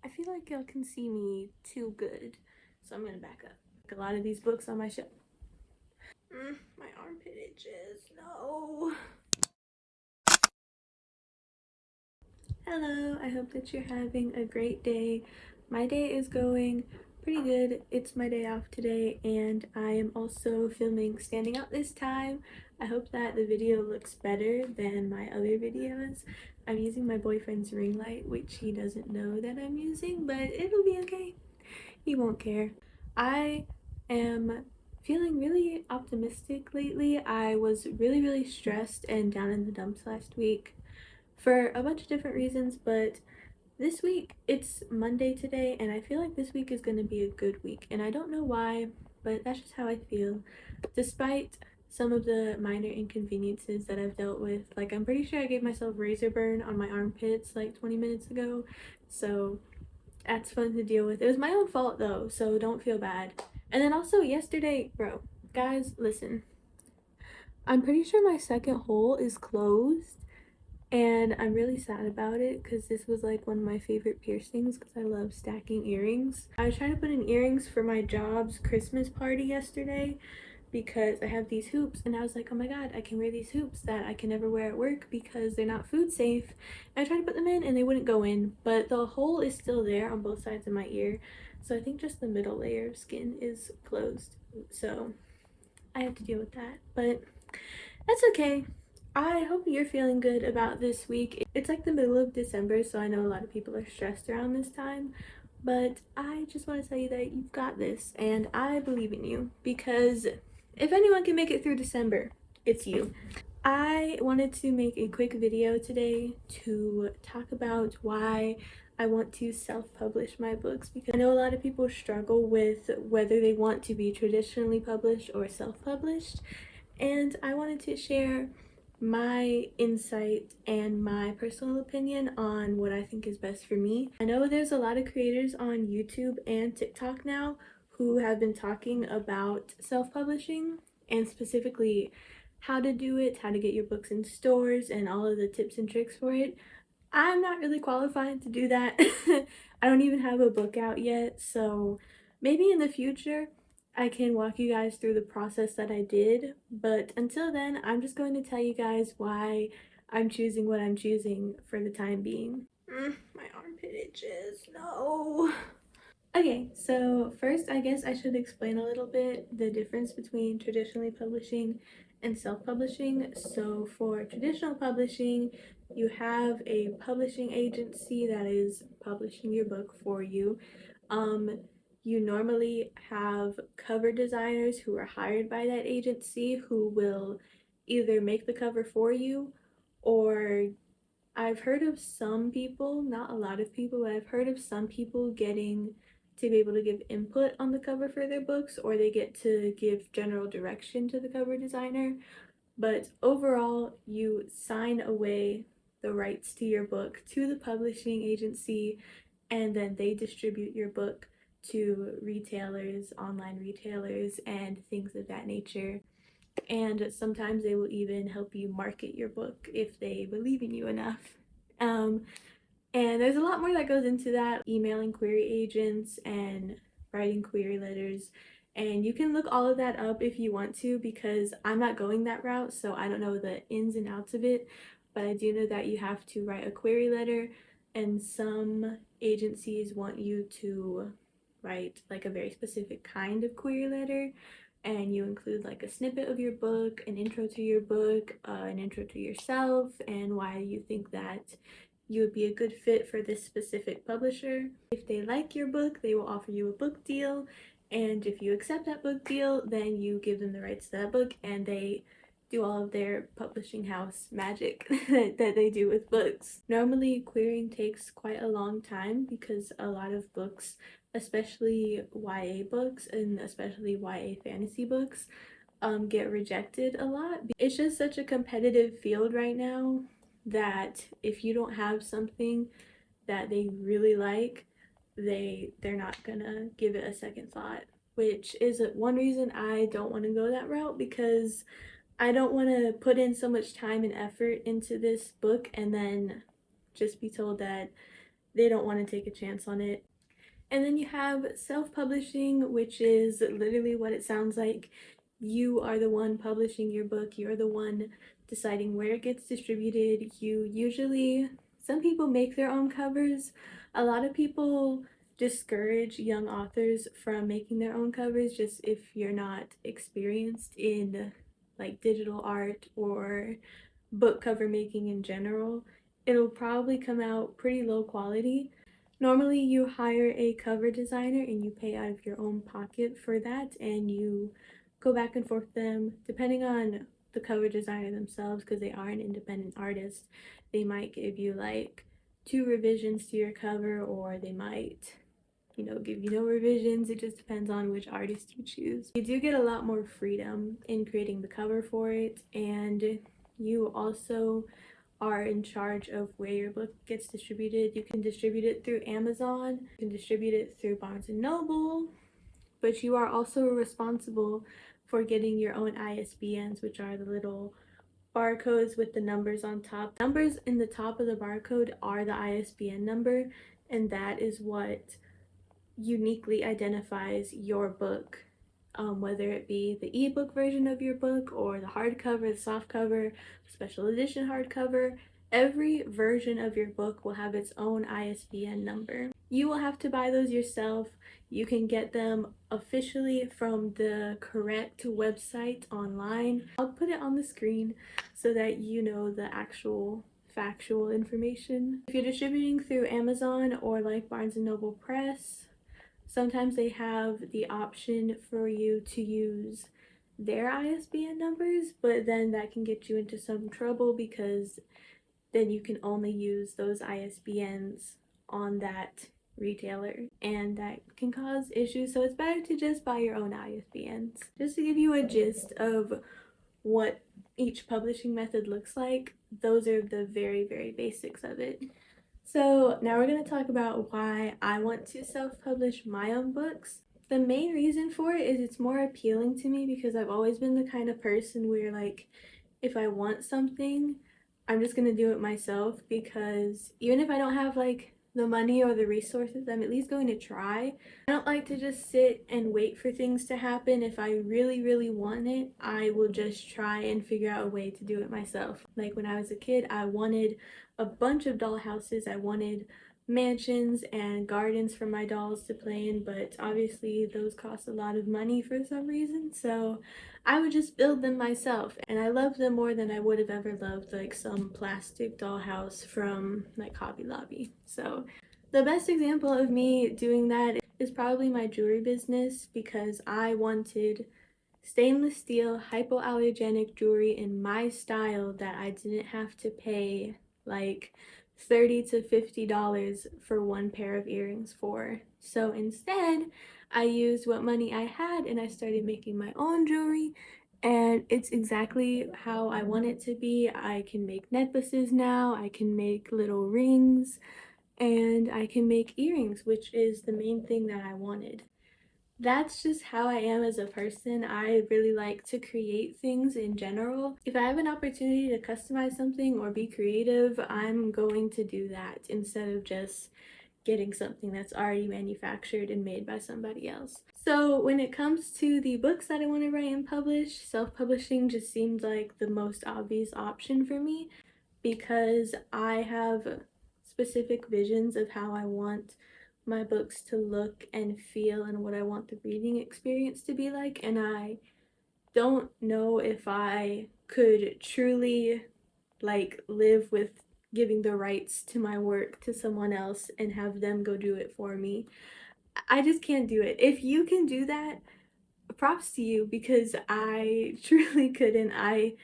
I feel like y'all can see me too good, so I'm gonna back up. Like a lot of these books on my shelf. My armpit itches. No. Hello, I hope that you're having a great day. My day is going pretty good. It's my day off today, and I am also filming standing up this time. I hope that the video looks better than my other videos. I'm using my boyfriend's ring light, which he doesn't know that I'm using, but it'll be okay. He won't care. I am feeling really optimistic lately. I was really stressed and down in the dumps last week for a bunch of different reasons, but this week it's Monday today, and I feel like this week is going to be a good week. And I don't know why, but that's just how I feel. Despite some of the minor inconveniences that I've dealt with, like I'm pretty sure I gave myself razor burn on my armpits like 20 minutes ago, so that's fun to deal with. It was my own fault though, so don't feel bad. And then also yesterday, bro, guys, listen. I'm pretty sure my second hole is closed, and I'm really sad about it because this was like one of my favorite piercings because I love stacking earrings. I was trying to put in earrings for my job's Christmas party yesterday because I have these hoops, and I was like, oh my god, I can wear these hoops that I can never wear at work because they're not food safe. And I tried to put them in and they wouldn't go in, but the hole is still there on both sides of my ear, so I think just the middle layer of skin is closed, so I have to deal with that, but that's okay. I hope you're feeling good about this week. It's like the middle of December, so I know a lot of people are stressed around this time, but I just want to tell you that you've got this, and I believe in you because if anyone can make it through December, it's you. I wanted to make a quick video today to talk about why I want to self-publish my books, because I know a lot of people struggle with whether they want to be traditionally published or self-published, and I wanted to share my insight and my personal opinion on what I think is best for me. I know there's a lot of creators on YouTube and TikTok now who have been talking about self-publishing, and specifically how to do it, how to get your books in stores, and all of the tips and tricks for it. I'm not really qualified to do that. I don't even have a book out yet, so maybe in the future I can walk you guys through the process that I did, but until then, I'm just going to tell you guys why I'm choosing what I'm choosing for the time being. My armpit itches. No. Okay, so first I guess I should explain a little bit the difference between traditionally publishing and self-publishing. So for traditional publishing, you have a publishing agency that is publishing your book for you. Um, you normally have cover designers who are hired by that agency who will either make the cover for you, or I've heard of some people, not a lot of people, but I've heard of some people getting to be able to give input on the cover for their books, or they get to give general direction to the cover designer. But overall, you sign away the rights to your book to the publishing agency, and then they distribute your book to retailers, online retailers, and things of that nature. And sometimes they will even help you market your book if they believe in you enough. Um, and there's a lot more that goes into that, emailing query agents and writing query letters. And you can look all of that up if you want to, because I'm not going that route, so I don't know the ins and outs of it. But I do know that you have to write a query letter, and some agencies want you to write like a very specific kind of query letter, and you include like a snippet of your book, an intro to your book, an intro to yourself, and why you think that you would be a good fit for this specific publisher. If they like your book, they will offer you a book deal, and if you accept that book deal, then you give them the rights to that book, and they do all of their publishing house magic that they do with books. Normally, querying takes quite a long time because a lot of books, especially YA books and especially YA fantasy books, get rejected a lot. It's just such a competitive field right now that if you don't have something that they really like, they're not gonna give it a second thought, which is one reason I don't want to go that route, because I don't want to put in so much time and effort into this book and then just be told that they don't want to take a chance on it. And then you have self-publishing, which is literally what it sounds like. You are the one publishing your book, you're the one deciding where it gets distributed. You usually, some people make their own covers. A lot of people discourage young authors from making their own covers just if you're not experienced in like digital art or book cover making in general. It'll probably come out pretty low quality. Normally, you hire a cover designer and you pay out of your own pocket for that, and you go back and forth with them depending on the cover designer themselves, because they are an independent artist. They might give you like 2 revisions to your cover, or they might, give you no revisions. It just depends on which artist you choose. You do get a lot more freedom in creating the cover for it, and you also are in charge of where your book gets distributed. You can distribute it through Amazon, you can distribute it through Barnes and Noble, but you are also responsible for getting your own ISBNs, which are the little barcodes with the numbers on top. Numbers in the top of the barcode are the ISBN number, and that is what uniquely identifies your book, whether it be the ebook version of your book or the hardcover, the softcover, special edition hardcover. Every version of your book will have its own ISBN number. You will have to buy those yourself. You can get them officially from the correct website online. I'll put it on the screen so that you know the actual factual information. If you're distributing through Amazon or like Barnes & Noble Press, sometimes they have the option for you to use their ISBN numbers, but then that can get you into some trouble because then you can only use those ISBNs on that retailer, and that can cause issues. So it's better to just buy your own ISBNs. Just to give you a gist of what each publishing method looks like, those are the very, very basics of it. So now we're going to talk about why I want to self-publish my own books. The main reason for it is it's more appealing to me because I've always been the kind of person where, like, if I want something, I'm just going to do it myself, because even if I don't have like the money or the resources, I'm at least going to try. I don't like to just sit and wait for things to happen. If I really, really want it, I will just try and figure out a way to do it myself. Like when I was a kid, I wanted a bunch of doll houses. I wanted mansions and gardens for my dolls to play in, but obviously those cost a lot of money for some reason, so I would just build them myself, and I love them more than I would have ever loved like some plastic dollhouse from like Hobby Lobby. So the best example of me doing that is probably my jewelry business, because I wanted stainless steel hypoallergenic jewelry in my style that I didn't have to pay like $30 to $50 for one pair of earrings for. So instead, I used what money I had and I started making my own jewelry, and it's exactly how I want it to be. I can make necklaces now, I can make little rings, and I can make earrings, which is the main thing that I wanted. That's just how I am as a person. I really like to create things in general. If I have an opportunity to customize something or be creative, I'm going to do that instead of just getting something that's already manufactured and made by somebody else. So when it comes to the books that I want to write and publish, self-publishing just seemed like the most obvious option for me, because I have specific visions of how I want my books to look and feel and what I want the reading experience to be like, and I don't know if I could truly like live with giving the rights to my work to someone else and have them go do it for me. I just can't do it. If you can do that, props to you, because I truly couldn't. I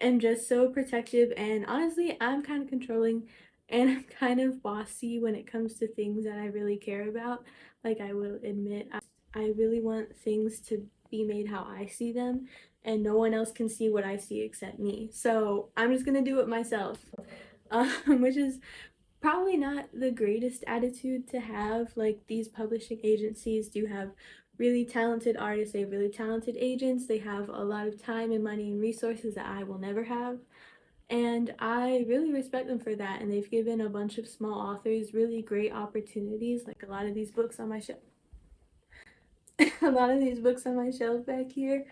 am just so protective, and honestly, I'm kind of controlling and I'm kind of bossy when it comes to things that I really care about. Like, I will admit, I really want things to be made how I see them, and no one else can see what I see except me. So I'm just gonna do it myself, which is probably not the greatest attitude to have. Like, these publishing agencies do have really talented artists, they have really talented agents, they have a lot of time and money and resources that I will never have. And I really respect them for that, and they've given a bunch of small authors really great opportunities. Like a lot of these books on my shelf a lot of these books on my shelf back here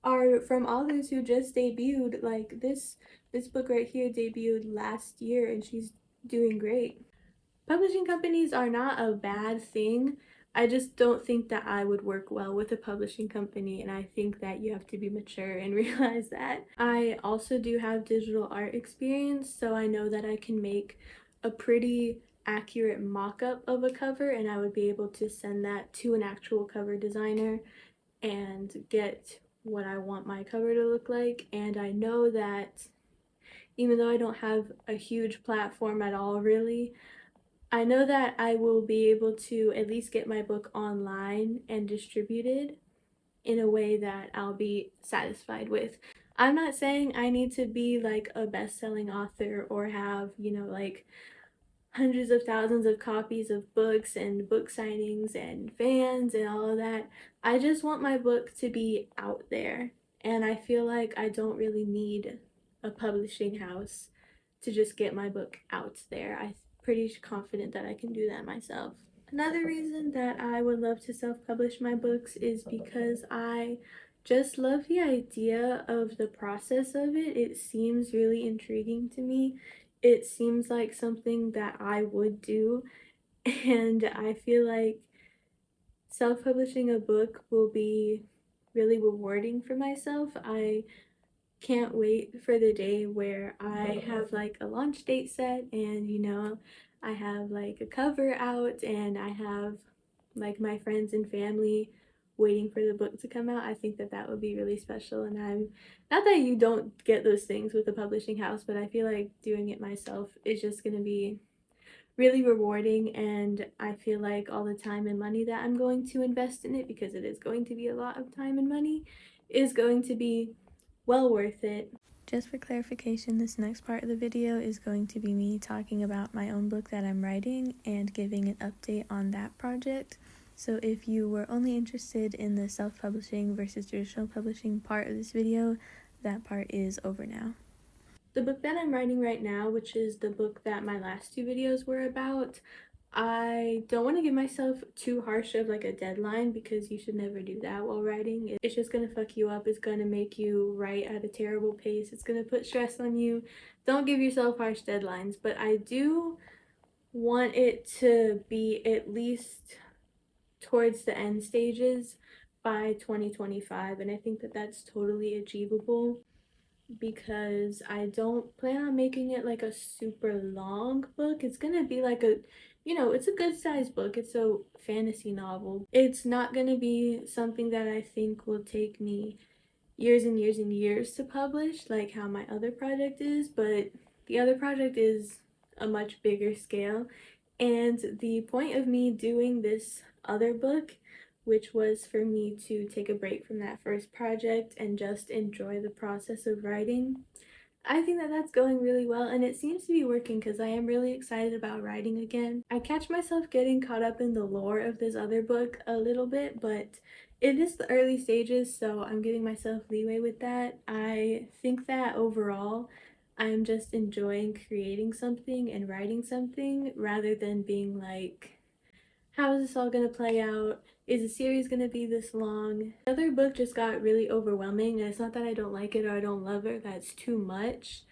are from authors who just debuted. Like this book right here debuted last year and she's doing great. Publishing companies are not a bad thing. I just don't think that I would work well with a publishing company, and I think that you have to be mature and realize that. I also do have digital art experience, so I know that I can make a pretty accurate mock-up of a cover, and I would be able to send that to an actual cover designer and get what I want my cover to look like. And I know that even though I don't have a huge platform at all really, I know that I will be able to at least get my book online and distributed in a way that I'll be satisfied with. I'm not saying I need to be like a best-selling author or have, like hundreds of thousands of copies of books and book signings and fans and all of that. I just want my book to be out there. And I feel like I don't really need a publishing house to just get my book out there. I'm pretty confident that I can do that myself. Another reason that I would love to self-publish my books is because I just love the idea of the process of it. It seems really intriguing to me. It seems like something that I would do, and I feel like self-publishing a book will be really rewarding for myself. I can't wait for the day where I have like a launch date set and I have like a cover out and I have like my friends and family waiting for the book to come out. I think that that would be really special, and I'm not that you don't get those things with a publishing house, but I feel like doing it myself is just going to be really rewarding, and I feel like all the time and money that I'm going to invest in it, because it is going to be a lot of time and money, is going to be well worth it. Just for clarification, this next part of the video is going to be me talking about my own book that I'm writing and giving an update on that project. So if you were only interested in the self-publishing versus traditional publishing part of this video, that part is over now. The book that I'm writing right now, which is the book that my last two videos were about, I don't want to give myself too harsh of like a deadline, because you should never do that while writing. It's just gonna fuck you up. It's gonna make you write at a terrible pace. It's gonna put stress on you. Don't give yourself harsh deadlines, but I do want it to be at least towards the end stages by 2025, and I think that that's totally achievable, because I don't plan on making it like a super long book. It's gonna be like it's a good sized book. It's a fantasy novel. It's not gonna be something that I think will take me years and years and years to publish, like how my other project is, but the other project is a much bigger scale. And the point of me doing this other book, which was for me to take a break from that first project and just enjoy the process of writing, I think that that's going really well, and it seems to be working because I am really excited about writing again. I catch myself getting caught up in the lore of this other book a little bit, but it is the early stages, so I'm giving myself leeway with that. I think that overall, I'm just enjoying creating something and writing something rather than being like, how is this all gonna play out? Is the series gonna be this long? The other book just got really overwhelming, and it's not that I don't like it or I don't love it, that's too much.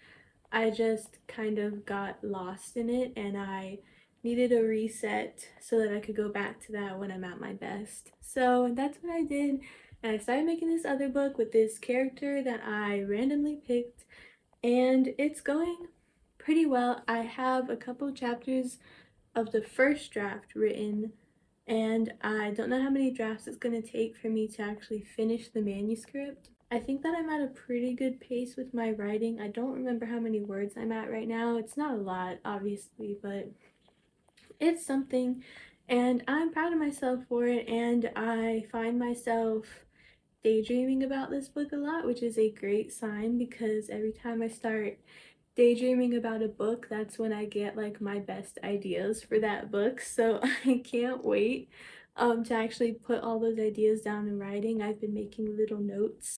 I just kind of got lost in it, and I needed a reset so that I could go back to that when I'm at my best. So that's what I did, and I started making this other book with this character that I randomly picked, and it's going pretty well. I have a couple chapters of the first draft written, and I don't know how many drafts it's going to take for me to actually finish the manuscript. I think that I'm at a pretty good pace with my writing. I don't remember how many words I'm at right now. It's not a lot, obviously, but it's something, and I'm proud of myself for it, and I find myself daydreaming about this book a lot, which is a great sign, because every time I start daydreaming about a book, that's when I get like my best ideas for that book. So I can't wait to actually put all those ideas down in writing. I've been making little notes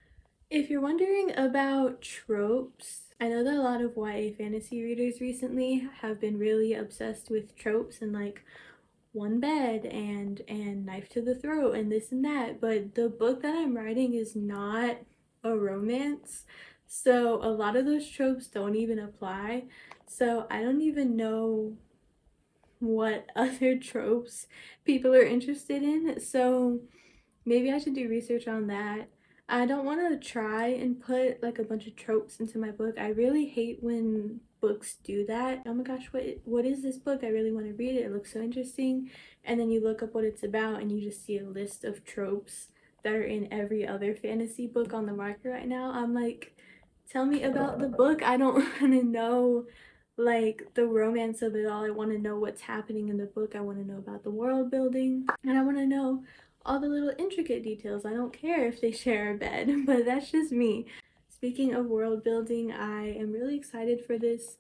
If you're wondering about tropes, I know that a lot of YA fantasy readers recently have been really obsessed with tropes and like one bed and knife to the throat and this and that, but the book that I'm writing is not a romance. So a lot of those tropes don't even apply. So I don't even know what other tropes people are interested in. So maybe I should do research on that. I don't want to try and put like a bunch of tropes into my book. I really hate when books do that. Oh my gosh, what is this book? I really want to read it. It looks so interesting. And then you look up what it's about and you just see a list of tropes that are in every other fantasy book on the market right now. I'm like, tell me about the book. I don't want to know like the romance of it all. I want to know what's happening in the book. I want to know about the world building, and I want to know all the little intricate details. I don't care if they share a bed, but that's just me. Speaking of world building, I am really excited for this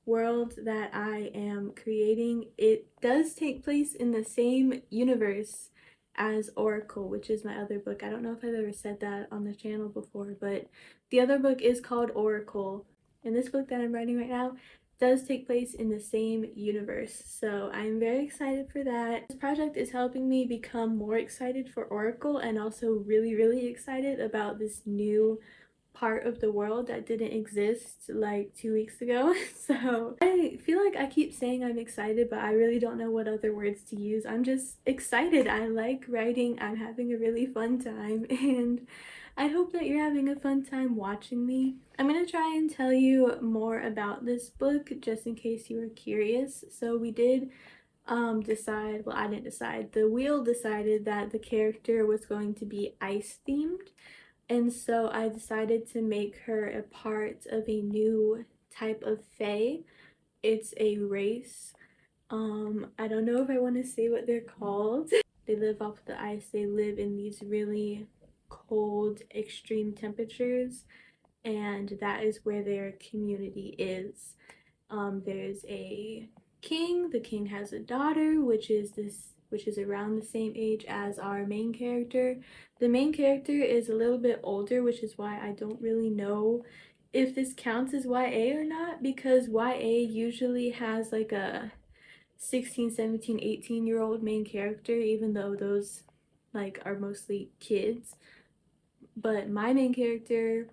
world that I am creating. It does take place in the same universe as Oracle, which is my other book. I don't know if I've ever said that on the channel before, but the other book is called Oracle. And this book that I'm writing right now does take place in the same universe. So I'm very excited for that. This project is helping me become more excited for Oracle and also really, really excited about this new part of the world that didn't exist like 2 weeks ago. So I feel like I keep saying I'm excited, but I really don't know what other words to use. I'm just excited. I like writing. I'm having a really fun time, and I hope that you're having a fun time watching me. I'm gonna try and tell you more about this book just in case you were curious. So we did decide, well, I didn't decide, the wheel decided that the character was going to be ice themed, and so I decided to make her a part of a new type of fae. It's a race. I don't know if I want to say what they're called. They live off the ice. They live in these really cold, extreme temperatures, and that is where their community is. There's a king. The king has a daughter, which is around the same age as our main character. The main character is a little bit older, which is why I don't really know if this counts as YA or not, because YA usually has like a 16, 17, 18-year-old main character, even though those like are mostly kids. But my main character,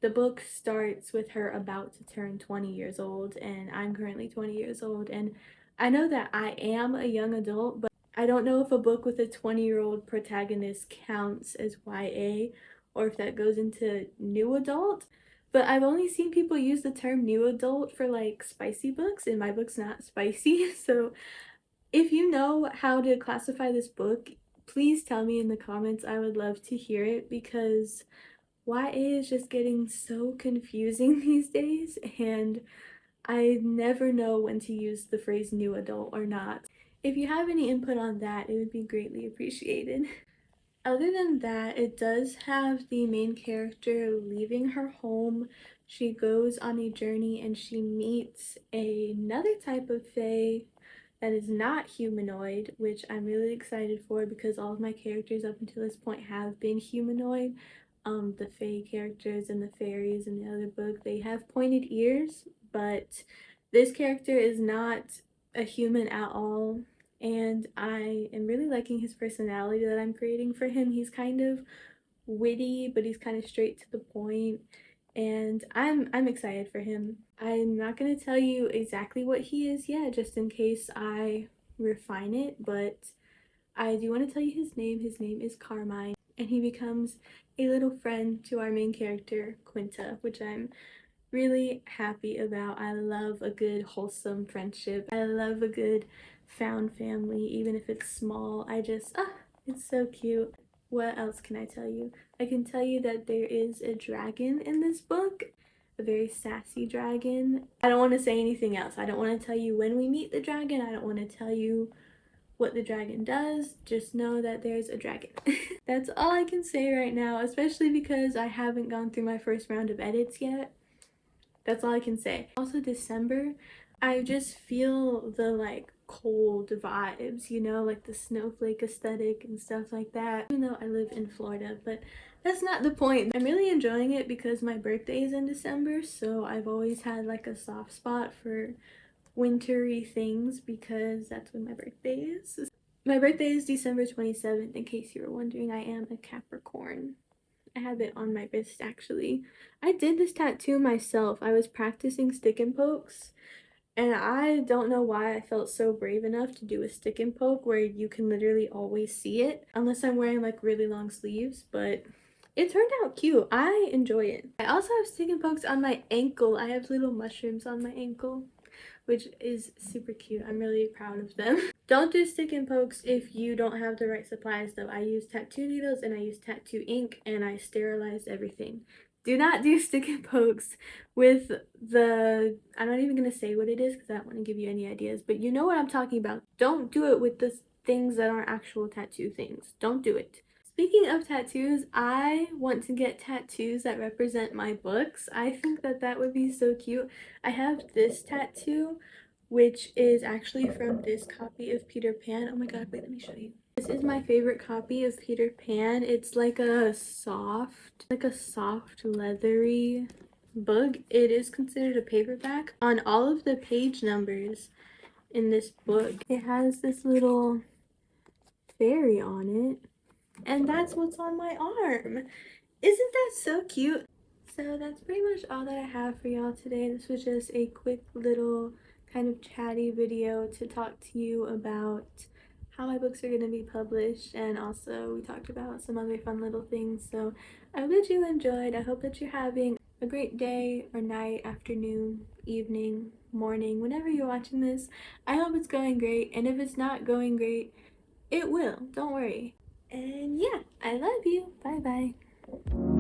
the book starts with her about to turn 20 years old, and I'm currently 20 years old. And I know that I am a young adult, but I don't know if a book with a 20-year-old protagonist counts as YA or if that goes into new adult. But I've only seen people use the term new adult for like spicy books, and my book's not spicy. So if you know how to classify this book, please tell me in the comments. I would love to hear it because YA is just getting so confusing these days, and I never know when to use the phrase new adult or not. If you have any input on that, it would be greatly appreciated. Other than that, it does have the main character leaving her home. She goes on a journey and she meets another type of fae that is not humanoid, which I'm really excited for because all of my characters up until this point have been humanoid. The fae characters and the fairies in the other book, they have pointed ears, but this character is not a human at all, and I am really liking his personality that I'm creating for him. He's kind of witty, but he's kind of straight to the point, and I'm excited for him. I'm not gonna tell you exactly what he is yet, just in case I refine it, but I do want to tell you his name. His name is Carmine, and he becomes a little friend to our main character, Quinta, which I'm really happy about. I love a good wholesome friendship. I love a good found family, even if it's small. It's so cute. What else can I tell you? I can tell you that there is a dragon in this book, a very sassy dragon. I don't want to say anything else. I don't want to tell you when we meet the dragon. I don't want to tell you what the dragon does. Just know that there's a dragon. That's all I can say right now, especially because I haven't gone through my first round of edits yet. That's all I can say. Also, December, I just feel the like cold vibes, you know, like the snowflake aesthetic and stuff like that, even though I live in Florida. But that's not the point. I'm really enjoying it because my birthday is in December, so I've always had like a soft spot for wintry things because that's when my birthday is. My birthday is December 27th, in case you were wondering. I am a Capricorn. I have it on my wrist actually. I did this tattoo myself. I was practicing stick and pokes, and I don't know why I felt so brave enough to do a stick and poke where you can literally always see it, unless I'm wearing like really long sleeves, but it turned out cute. I enjoy it. I also have stick and pokes on my ankle. I have little mushrooms on my ankle, which is super cute. I'm really proud of them. Don't do stick and pokes if you don't have the right supplies though. I use tattoo needles and I use tattoo ink and I sterilized everything. Do not do stick and pokes with the, I'm not even gonna say what it is because I don't want to give you any ideas, but you know what I'm talking about. Don't do it with the things that aren't actual tattoo things. Don't do it. Speaking of tattoos, I want to get tattoos that represent my books. I think that that would be so cute. I have this tattoo, which is actually from this copy of Peter Pan. Oh my god, wait, let me show you. This is my favorite copy of Peter Pan. It's like a soft leathery book. It is considered a paperback. On all of the page numbers in this book, it has this little fairy on it. And that's what's on my arm. Isn't that so cute? So that's pretty much all that I have for y'all today. This was just a quick little kind of chatty video to talk to you about how my books are going to be published, and also we talked about some other fun little things. So I hope that you enjoyed. I hope that you're having a great day or night, afternoon, evening, morning, whenever you're watching this. I hope it's going great, and if it's not going great, it will. Don't worry. And yeah, I love you. Bye bye.